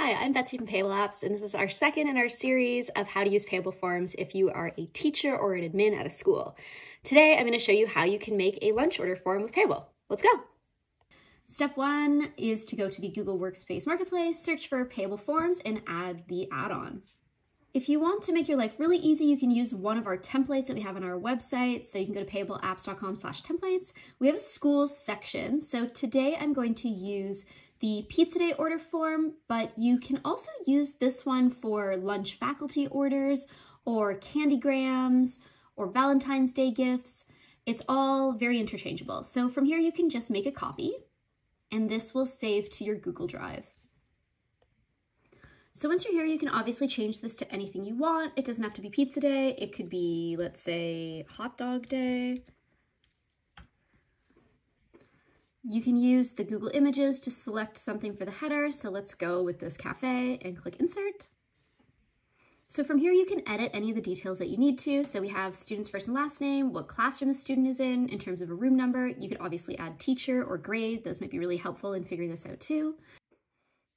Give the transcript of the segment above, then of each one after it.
Hi, I'm Betsy from Payable Apps, and this is our second in our series of how to use Payable Forms if you are a teacher or an admin at a school. Today, I'm going to show you how you can make a lunch order form with Payable. Let's go. Step one is to go to the Google Workspace Marketplace, search for Payable Forms, and add the add-on. If you want to make your life really easy, you can use one of our templates that we have on our website. So you can go to payableapps.com/templates. We have a schools section. So today I'm going to use the Pizza Day order form, but you can also use this one for lunch faculty orders or candygrams or Valentine's Day gifts. It's all very interchangeable. So from here, you can just make a copy and this will save to your Google Drive. So once you're here, you can obviously change this to anything you want. It doesn't have to be Pizza Day. It could be, let's say, Hot Dog Day. You can use the Google Images to select something for the header. So let's go with this cafe and click Insert. So from here, you can edit any of the details that you need to. So we have student's first and last name, what classroom the student is in terms of a room number. You could obviously add teacher or grade. Those might be really helpful in figuring this out too.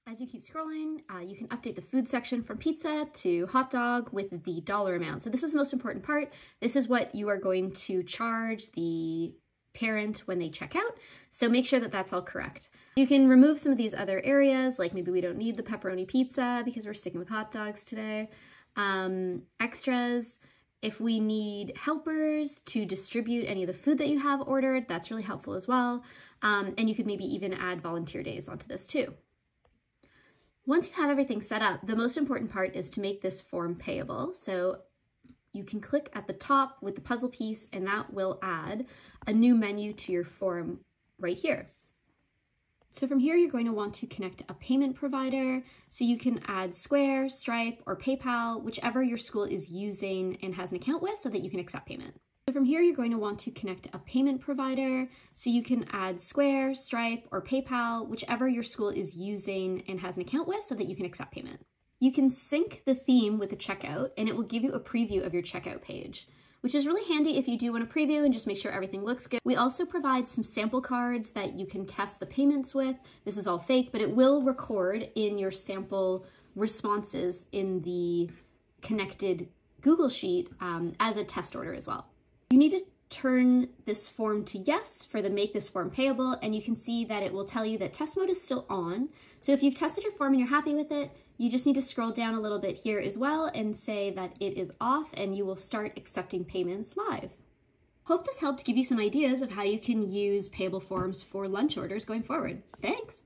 As you keep scrolling, you can update the food section from pizza to hot dog with the dollar amount. So this is the most important part. This is what you are going to charge the parent when they check out. So make sure that that's all correct. You can remove some of these other areas, like maybe we don't need the pepperoni pizza because we're sticking with hot dogs today. Extras, if we need helpers to distribute any of the food that you have ordered, that's really helpful as well. And you could maybe even add volunteer days onto this too. Once you have everything set up, the most important part is to make this form payable. So you can click at the top with the puzzle piece and that will add a new menu to your form right here. So from here, you're going to want to connect a payment provider. So you can add Square, Stripe, or PayPal, whichever your school is using and has an account with so that you can accept payment. So from here, you're going to want to connect a payment provider. So you can add Square, Stripe, or PayPal, whichever your school is using and has an account with so that you can accept payment. You can sync the theme with the checkout and it will give you a preview of your checkout page, which is really handy if you do want to preview and just make sure everything looks good. We also provide some sample cards that you can test the payments with. This is all fake, but it will record in your sample responses in the connected Google Sheet as a test order as well. You need to turn this form to yes for the make this form payable, and you can see that it will tell you that test mode is still on. So if you've tested your form and you're happy with it, you just need to scroll down a little bit here as well and say that it is off and you will start accepting payments live. Hope this helped give you some ideas of how you can use Payable Forms for lunch orders going forward. Thanks.